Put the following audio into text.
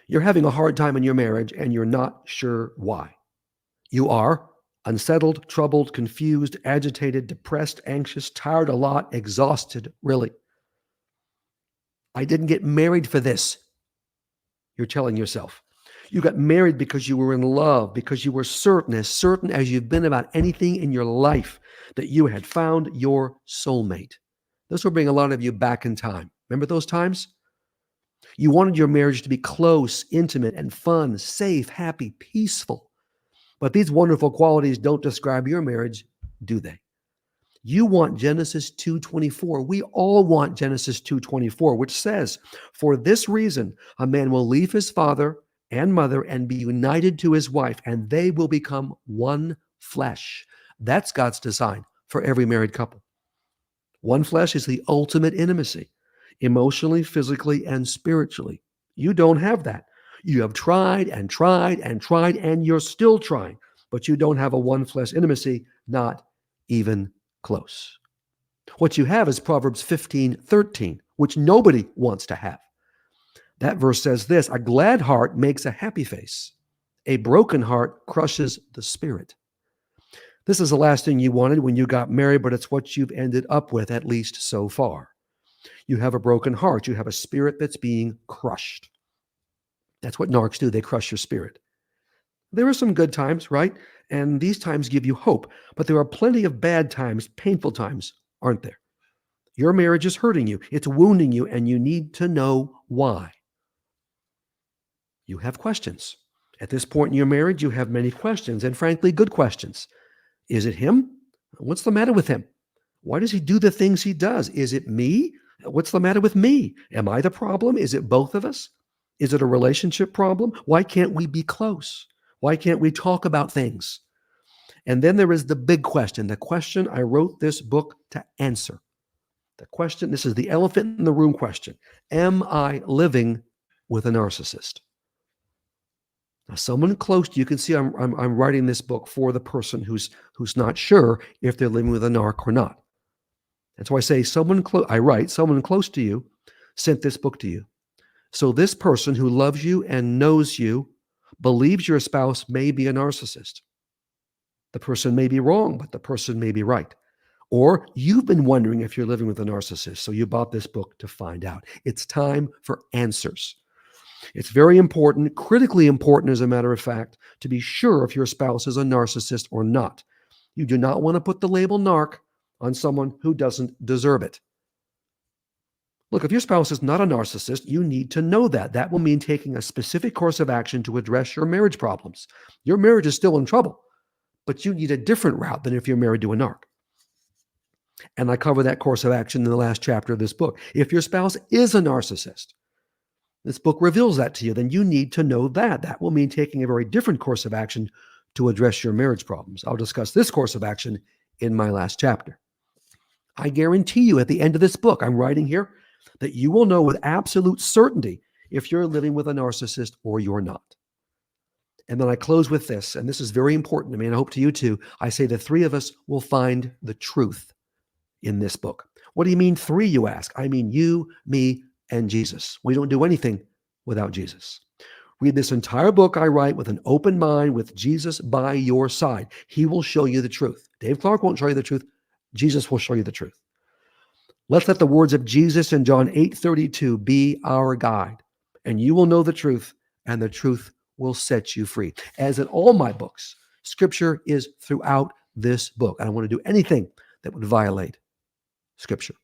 You're having a hard time in your marriage and you're not sure why. You are unsettled, troubled, confused, agitated, depressed, anxious, tired a lot, exhausted, really. I didn't get married for this, you're telling yourself. You got married because you were in love, because you were certain as you've been about anything in your life, that you had found your soulmate. This will bring a lot of you back in time. Remember those times? You wanted your marriage to be close, intimate, and fun, safe, happy, peaceful. But these wonderful qualities don't describe your marriage, do they? You want Genesis 2:24. We all want Genesis 2:24, which says, "For this reason, a man will leave his father and mother and be united to his wife, and they will become one flesh." That's God's design for every married couple. One flesh is the ultimate intimacy, emotionally, physically, and spiritually. You don't have that. You have tried and tried and tried, and you're still trying, but you don't have a one flesh intimacy, not even close. What you have is Proverbs 15:13, which nobody wants to have. That verse says this: "A glad heart makes a happy face. A broken heart crushes the spirit." This is the last thing you wanted when you got married, but it's what you've ended up with, at least so far. You have a broken heart. You have a spirit that's being crushed. That's what narcs do. They crush your spirit. There are some good times, right? And these times give you hope. But there are plenty of bad times, painful times, aren't there? Your marriage is hurting you. It's wounding you, and you need to know why. You have questions. At this point in your marriage, you have many questions, and frankly, good questions. Is it him? What's the matter with him? Why does he do the things he does? Is it me? What's the matter with me? Am I the problem? Is it both of us? Is it a relationship problem? Why can't we be close? Why can't we talk about things? And then there is the big question, the question I wrote this book to answer. The question, this is the elephant in the room question. Am I living with a narcissist? Now, someone close to you can see I'm writing this book for the person who's not sure if they're living with a narc or not. That's why I say someone close to you sent this book to you. So this person who loves you and knows you believes your spouse may be a narcissist. The person may be wrong, but the person may be right. Or you've been wondering if you're living with a narcissist, so you bought this book to find out. It's time for answers. It's very important, critically important, as a matter of fact, to be sure if your spouse is a narcissist or not. You do not want to put the label narc on someone who doesn't deserve it. Look, if your spouse is not a narcissist, you need to know that. That will mean taking a specific course of action to address your marriage problems. Your marriage is still in trouble, but you need a different route than if you're married to a narc. And I cover that course of action in the last chapter of this book. If your spouse is a narcissist, this book reveals that to you, then you need to know that. That will mean taking a very different course of action to address your marriage problems. I'll discuss this course of action in my last chapter. I guarantee you at the end of this book I'm writing here that you will know with absolute certainty if you're living with a narcissist or you're not. And then I close with this, and this is very important to me, and I hope to you too. I say the three of us will find the truth in this book. What do you mean three, you ask? I mean you, me, and Jesus. We don't do anything without Jesus. Read this entire book I write with an open mind, with Jesus by your side. He will show you the truth. Dave Clarke won't show you the truth. Jesus will show you the truth. Let's let the words of Jesus in John 8:32 be our guide, and you will know the truth, and the truth will set you free. As in all my books, Scripture is throughout this book. I don't want to do anything that would violate Scripture.